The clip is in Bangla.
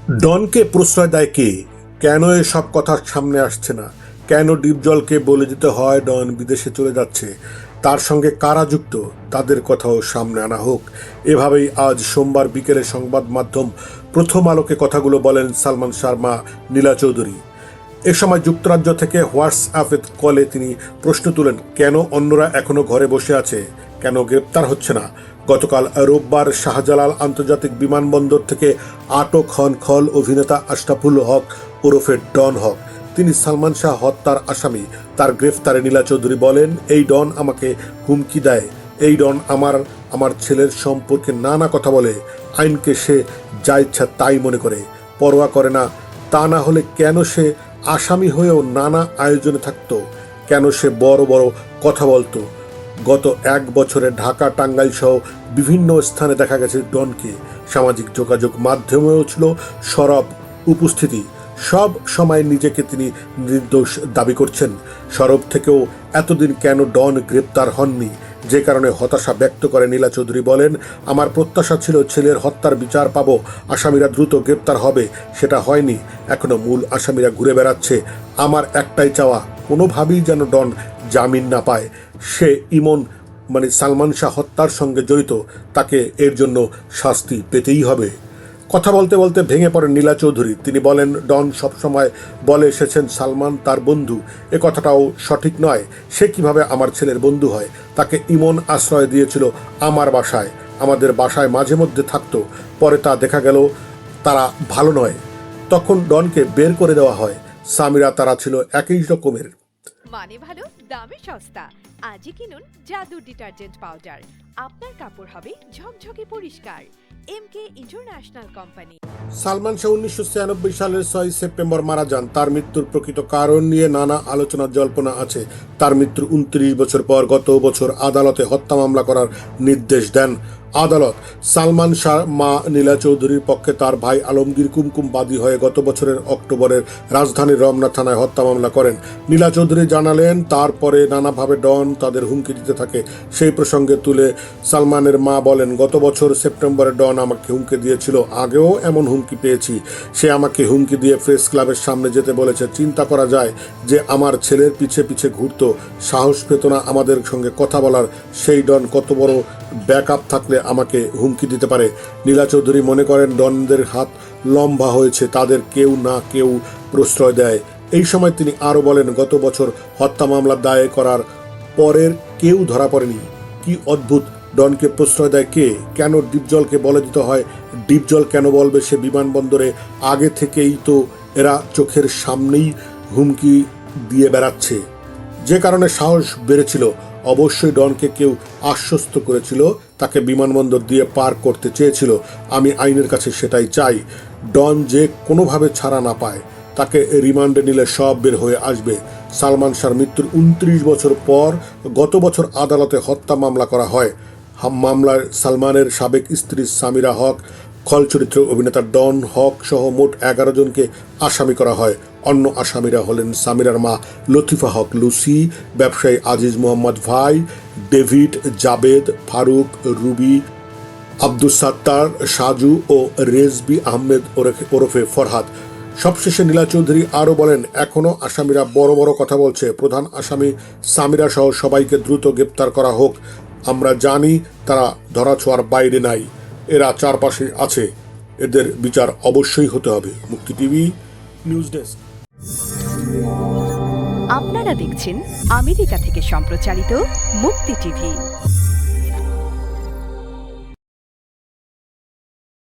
ডনকে প্রশ্রয় দেয় কে? কেন এসব কথা সামনে আসছে না? কেন ডিপজলকে বলে দিতে হয় ডন বিদেশে চলে যাচ্ছে? তার সঙ্গে কারা যুক্ত, তাদের কথাও সামনে আনা হোক। এভাবেই আজ সোমবার বিকেলে সংবাদ মাধ্যম প্রথম আলোকে কথাগুলো বলেন সালমান শাহর মা নীলা চৌধুরী। এ সময় যুক্তরাজ্য থেকে হোয়াটসঅ্যাপে কলে তিনি প্রশ্ন তুলেন, কেন অন্যরা এখনো ঘরে বসে আছে, কেন গ্রেপ্তার হচ্ছে না? গতকাল রোববার শাহজালাল আন্তর্জাতিক বিমানবন্দর থেকে আটক হন খল অভিনেতা আশরাফুল হক ওরফে ডন হক। তিনি সালমান শাহ হত্যার আসামি। তার গ্রেফতারে নীলা চৌধুরী বলেন, এই ডন আমাকে হুমকি দেয়, এই ডন আমার ছেলের সম্পর্কে নানা কথা বলে। আইনকে সে যা ইচ্ছা তাই মনে করে, পরোয়া করে না। তা না হলে কেন সে আসামি হয়েও নানা আয়োজনে থাকতো? কেন সে বড় বড় কথা বলতো? গত এক বছরে ঢাকা, টাঙ্গাইল সহ বিভিন্ন স্থানে দেখা গেছে ডনকে। সামাজিক যোগাযোগ মাধ্যমেও ছিল সরব উপস্থিতি। সব সময় নিজেকে তিনি নির্দোষ দাবি করছেন। সরব থেকেও এতদিন কেন ডন গ্রেপ্তার হননি, যে কারণে হতাশা ব্যক্ত করে নীলা চৌধুরী বলেন, আমার প্রত্যাশা ছিল ছেলের হত্যার বিচার পাবো, আসামিরা দ্রুত গ্রেপ্তার হবে, সেটা হয়নি। এখনো মূল আসামিরা ঘুরে বেড়াচ্ছে। আমার একটাই চাওয়া, কোনোভাবেই যেন ডন জামিন না পায়। সে ইমন সালমান শাহ হত্যার সঙ্গে জড়িত, তাকে এর জন্য শাস্তি পেতেই হবে। কথা বলতে বলতে ভেঙে পড়েন নীলা চৌধুরী। তিনি বলেন, ডন সবসময় বলে এসেছেন সালমান তার বন্ধু। এ কথাটাও সঠিক নয়। সে কিভাবে আমার ছেলের বন্ধু হয়? তাকে ইমন আশ্রয় দিয়েছিল আমার বাসায়, আমাদের বাসায় মাঝে মধ্যে থাকতো। পরে তা দেখা গেল তারা ভালো নয়, তখন ডনকে বের করে দেওয়া হয়। সামিরা তারা ছিল একই রকমের। মানে ভালো, দামে সস্তা। আজই কিনুন জাদু ডিটারজেন্ট পাউডার। আপনার কাপড় হবে ঝকঝকে পরিষ্কার। এমকে ইন্টারন্যাশনাল কোম্পানি। সালমান শাহ 1996 সালের 6 সেপ্টেম্বর মারা যান। তার মৃত্যুর প্রকৃত কারণ নিয়ে নানা আলোচনা জল্পনা আছে। তার মৃত্যুর 29 বছর পর গত বছর আদালতে হত্যা মামলা করার নির্দেশ দেন আদালত। সালমান শাহ মা নীলা চৌধুরীর পক্ষে তার ভাই আলমগীর কুমকুম বাদী হয়ে গত বছরের অক্টোবরের রাজধানীর রমনা থানায় হত্যা মামলা করেন। নীলা চৌধুরী জানালেন, তারপরে নানাভাবে ডন তাদের হুমকি দিতে থাকে। সেই প্রসঙ্গে তুলে সালমানের মা বলেন, গত বছর সেপ্টেম্বরে ডন আমাকে হুমকি দিয়েছিল, আগেও এমন হুমকি পেয়েছি। সে আমাকে হুমকি দিয়ে প্রেস ক্লাবের সামনে যেতে বলেছে। চিন্তা করা যায় যে আমার ছেলের পিছে পিছে ঘুরতো, সাহস পেত না আমাদের সঙ্গে কথা বলার। সেই ডন কত বড় ব্যাকআপ থাকলে আমাকে হুমকি দিতে পারে? নীলা চৌধুরী মনে করেন, ডনদের হাত লম্বা হয়েছে, তাদের কেউ না কেউ প্রশ্রয় দেয়। এই সময় তিনি আরও বলেন, গত বছর হত্যা মামলা দায়ের করার পরের কেউ ধরা পড়েনি। কি অদ্ভুত, ডনকে প্রশ্রয় দেয় কে? কেন ডিপজলকে বলে দিতে হয়? ডিপজল কেন বলবে সে বিমানবন্দরে? আগে থেকেই তো এরা চোখের সামনেই হুমকি দিয়ে বেড়াচ্ছে, যে কারণে সাহস বেড়েছিল। অবশ্যই ডনকে কেউ আশ্বস্ত করেছিল, তাকে বিমানবন্দর দিয়ে পার করতে চেয়েছিল। আমি আইনের কাছে সেটাই চাই, ডন যে কোনোভাবে ছাড়া না পায়। তাকে রিমান্ডে নিলে সব বের হয়ে আসবে। সালমান শাহর মৃত্যুর 29 বছর পর গত বছর আদালতে হত্যা মামলা করা হয়। মামলায় সালমানের সাবেক স্ত্রী সামিরা হক, খল চরিত্র অভিনেতা ডন হক সহ মোট 11 জনকে আসামি করা হয়। অন্য আসামিরা হলেন সামিরার মা লতিফা হক লুসি, ব্যবসায়ী আজিজ মোহাম্মদ ভাই, ডেভিড, জাবেদ, ফারুক, রুবি, আব্দুস সাত্তার, সাজু ও রেজবি আহমেদ ওরফে ফরহাদ। সবশেষে নীলা চৌধুরী আরও বলেন, এখনও আসামিরা বড় বড় কথা বলছে। প্রধান আসামি সামিরা সহ সবাইকে দ্রুত গ্রেপ্তার করা হোক। আমরা জানি তারা ধরাছোঁয়ার বাইরে নাই, এরা চারপাশে আছে, এদের বিচার অবশ্যই হতে হবে। মুক্তি টিভি নিউজ ডেস্ক। আপনারা দেখছেন আমেরিকা থেকে সম্প্রচারিত মুক্তি টিভি।